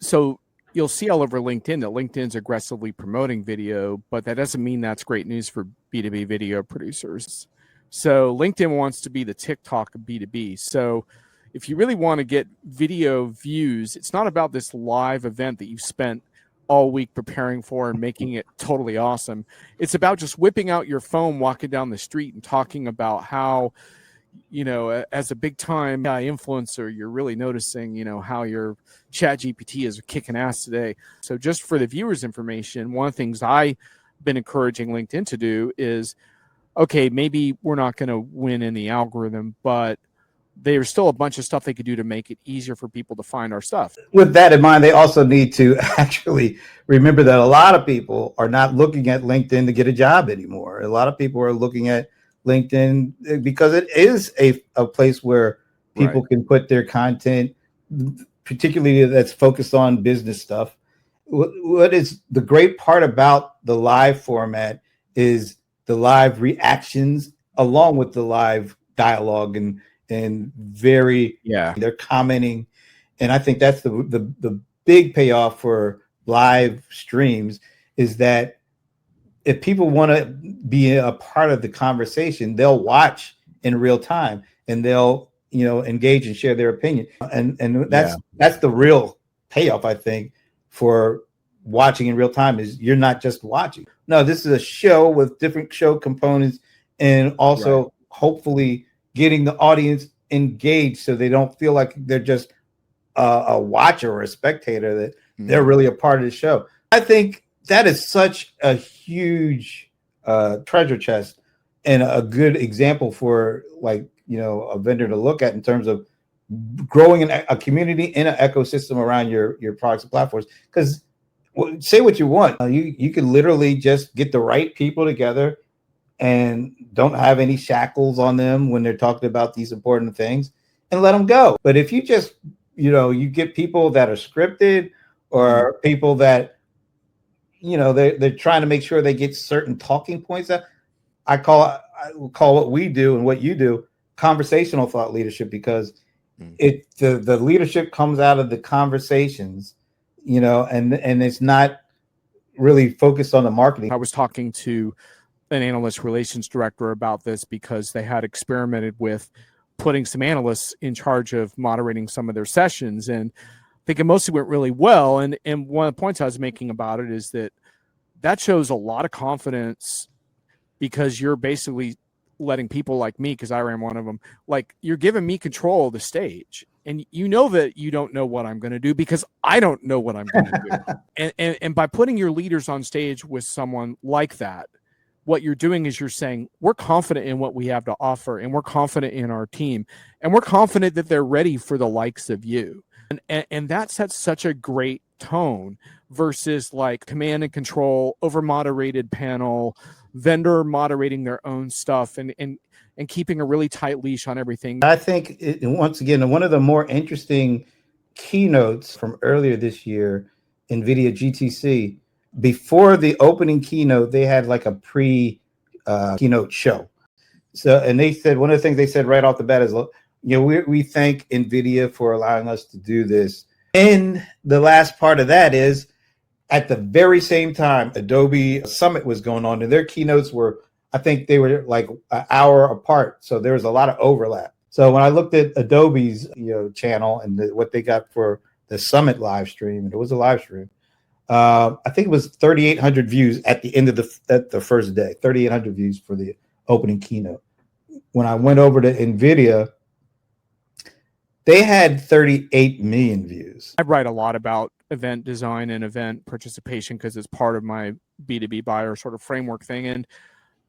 So you'll see all over LinkedIn that LinkedIn's aggressively promoting video, but that doesn't mean that's great news for B2B video producers. So LinkedIn wants to be the TikTok of B2B. So if you really want to get video views, it's not about this live event that you've spent all week preparing for and making it totally awesome. It's about just whipping out your phone, walking down the street and talking about how, as a big time influencer, you're really noticing, how your chat GPT is kicking ass today. So just for the viewers' information, one of the things I've been encouraging LinkedIn to do is, okay, maybe we're not going to win in the algorithm, but there's still a bunch of stuff they could do to make it easier for people to find our stuff. With that in mind, they also need to actually remember that a lot of people are not looking at LinkedIn to get a job anymore. A lot of people are looking at LinkedIn because it is a place where people can put their content, particularly that's focused on business stuff. What is the great part about the live format is the live reactions along with the live dialogue and they're commenting. And I think that's the big payoff for live streams is that if people want to be a part of the conversation, they'll watch in real time and they'll, engage and share their opinion. And that's the real payoff, I think, for watching in real time is you're not just watching. No, this is a show with different show components and also hopefully getting the audience engaged so they don't feel like they're just a watcher or a spectator, that they're really a part of the show. I think that is such a huge treasure chest and a good example for a vendor to look at in terms of growing a community in an ecosystem around your products and platforms. Because say what you want, you can literally just get the right people together and don't have any shackles on them when they're talking about these important things and let them go. But if you just, you get people that are scripted or people that, they're trying to make sure they get certain talking points that I call what we do and what you do conversational thought leadership, because the leadership comes out of the conversations, and it's not really focused on the marketing. I was talking to an analyst relations director about this because they had experimented with putting some analysts in charge of moderating some of their sessions, and I think it mostly went really well. And one of the points I was making about it is that shows a lot of confidence, because you're basically letting people like me, because I ran one of them, you're giving me control of the stage. And that you don't know what I'm going to do because I don't know what I'm going to do. And by putting your leaders on stage with someone like that, what you're doing is you're saying, we're confident in what we have to offer, and we're confident in our team, and we're confident that they're ready for the likes of you. And that sets such a great tone versus command and control, over moderated panel, vendor moderating their own stuff and keeping a really tight leash on everything. I think once again, one of the more interesting keynotes from earlier this year, NVIDIA GTC, before the opening keynote, they had a pre-keynote show. So, and they said, one of the things they said right off the bat is, we thank NVIDIA for allowing us to do this. And the last part of that is, at the very same time, Adobe Summit was going on, and their keynotes were, I think they were an hour apart. So there was a lot of overlap. So when I looked at Adobe's channel and what they got for the Summit live stream, and it was a live stream, I think it was 3,800 views at the end of the first day, 3,800 views for the opening keynote. When I went over to NVIDIA, they had 38 million views. I write a lot about event design and event participation because it's part of my B2B buyer sort of framework thing.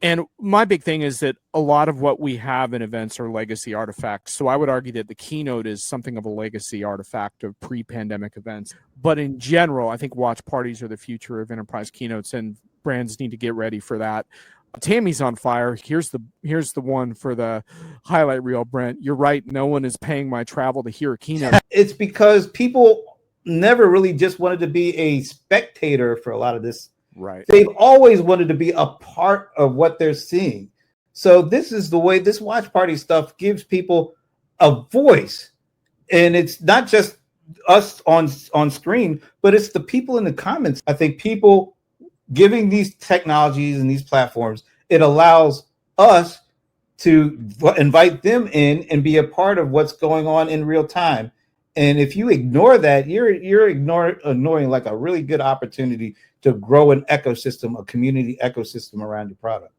And my big thing is that a lot of what we have in events are legacy artifacts. So I would argue that the keynote is something of a legacy artifact of pre-pandemic events. But in general, I think watch parties are the future of enterprise keynotes, and brands need to get ready for that. Tammy's on fire. Here's the one for the highlight reel, Brent. You're right. No one is paying my travel to hear a keynote. It's because people never really just wanted to be a spectator for a lot of this. Right. They've always wanted to be a part of what they're seeing. So this is the way this watch party stuff gives people a voice. And it's not just us on screen, but it's the people in the comments. I think people giving these technologies and these platforms, it allows us to invite them in and be a part of what's going on in real time. And if you ignore that, you're ignoring like a really good opportunity to grow an ecosystem, a community ecosystem around your product.